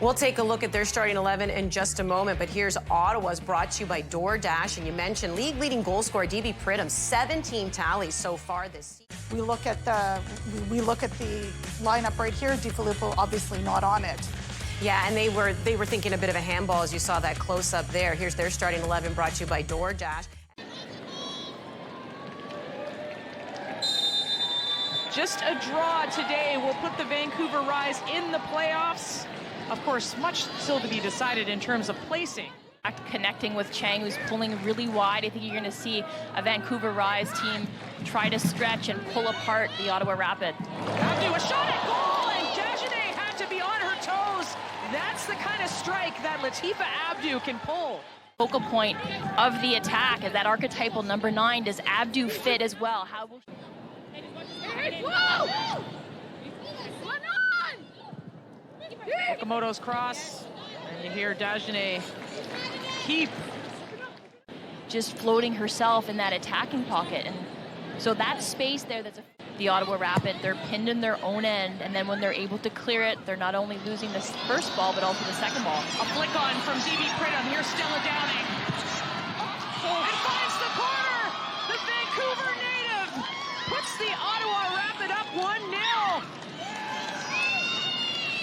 We'll take a look at their starting 11 in just a moment, but here's Ottawa's, brought to you by DoorDash. And you mentioned league-leading goal scorer DB Pridham, 17 tallies so far this season. We look at the lineup right here. DiFilippo obviously not on it. Yeah, and they were thinking a bit of a handball as you saw that close-up there. Here's their starting 11, brought to you by DoorDash. Just a draw today will put the Vancouver Rise in the playoffs. Of course, much still to be decided in terms of placing. Connecting with Chang, who's pulling really wide. I think you're going to see a Vancouver Rise team try to stretch and pull apart the Ottawa Rapid. Abdu, a shot at goal, and Dagenet had to be on her toes. That's the kind of strike that Latifa Abdu can pull. Focal point of the attack is that archetypal number 9. Does Abdu fit as well? How will... Okamoto's cross, and you hear Dagenet keep just floating herself in that attacking pocket, and so that space there, the Ottawa Rapid, they're pinned in their own end, and then when they're able to clear it, they're not only losing the first ball but also the second ball. A flick on from DB Pridham. Here's Stella Downing, and finds the corner. The Vancouver native puts the Ottawa Rapid up 1-0.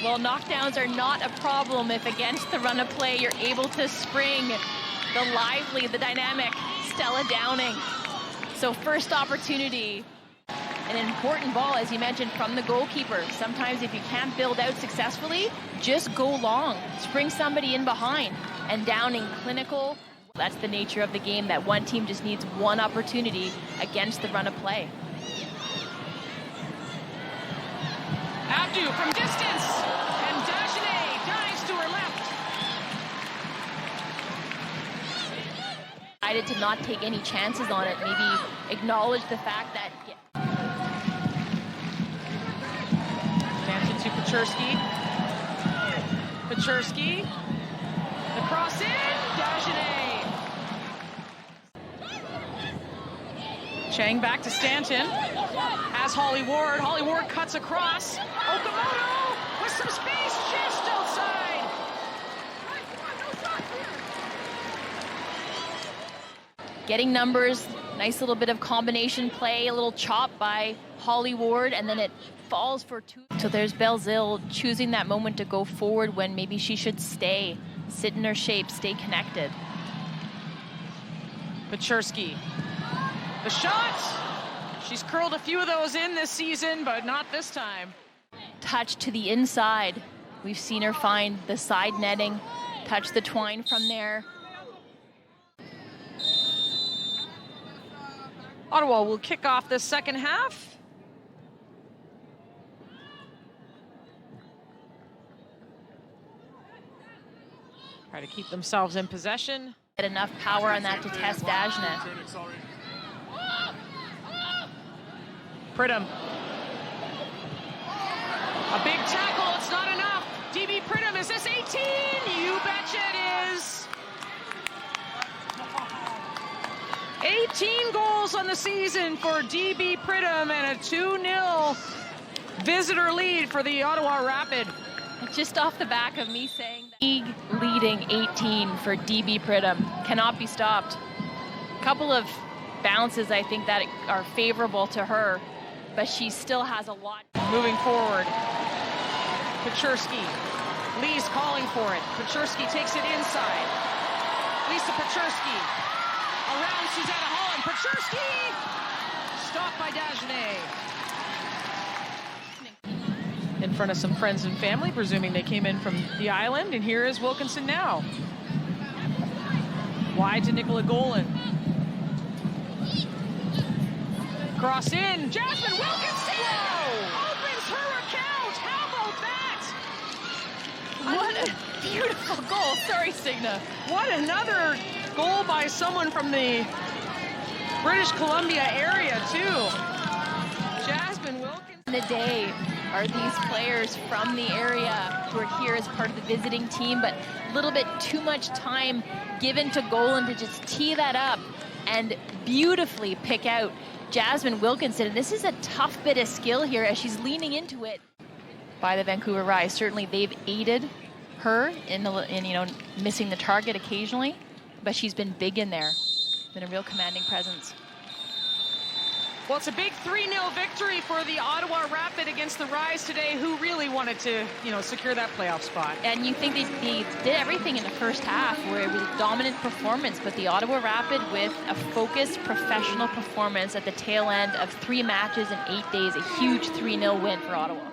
Well, knockdowns are not a problem if against the run of play you're able to spring the lively, the dynamic Stella Downing. So first opportunity, an important ball, as you mentioned, from the goalkeeper. Sometimes if you can't build out successfully, just go long, spring somebody in behind. And Downing, clinical. That's the nature of the game, that one team just needs one opportunity against the run of play. Abdu from distance, and Dagenet dives to her left. Decided to not take any chances on it, maybe acknowledge the fact that... Attention to Paczerski. Paczerski, the cross in, Dagenet. Chang back to Stanton. Has Holly Ward. Holly Ward cuts across. Okamoto with some space just outside. Getting numbers, nice little bit of combination play, a little chop by Holly Ward, and then it falls for 2. So there's Belzile choosing that moment to go forward when maybe she should stay, sit in her shape, stay connected. Paczerski. The shot. She's curled a few of those in this season, but not this time. Touch to the inside. We've seen her find the side netting, touch the twine from there. Ottawa will kick off the second half. Try to keep themselves in possession. Get enough power on that to test Dagenet. Pridham. A big tackle, it's not enough. DB Pridham, is this 18? You betcha it is. 18 goals on the season for DB Pridham and a 2-0 visitor lead for the Ottawa Rapid. Just off the back of me saying that league leading 18 for DB Pridham cannot be stopped. A couple of bounces I think that are favorable to her, but she still has a lot. Moving forward, Paczerski. Lee's calling for it. Paczerski takes it inside. Lisa Paczerski around Susanna Holland. Paczerski stopped by Dagenet. In front of some friends and family, presuming they came in from the island. And here is Wilkinson now. Wide to Nicola Golan. Cross in. Jasmine Wilkinson opens her account. How about that? What a beautiful goal. Sorry, Signa. What another goal by someone from the British Columbia area, too. Jasmine Wilkinson. In the day are these players from the area who are here as part of the visiting team, but a little bit too much time given to Golan to just tee that up and beautifully pick out Jasmine Wilkinson. And this is a tough bit of skill here as she's leaning into it by the Vancouver Rise. Certainly they've aided her in you know, missing the target occasionally, but she's been big in there. Been a real commanding presence. Well, it's a big 3-0 victory for the Ottawa Rapid against the Rise today, who really wanted to, you know, secure that playoff spot. And you think they did everything in the first half, where it was a dominant performance, but the Ottawa Rapid with a focused, professional performance at the tail end of 3 matches in 8 days, a huge 3-0 win for Ottawa.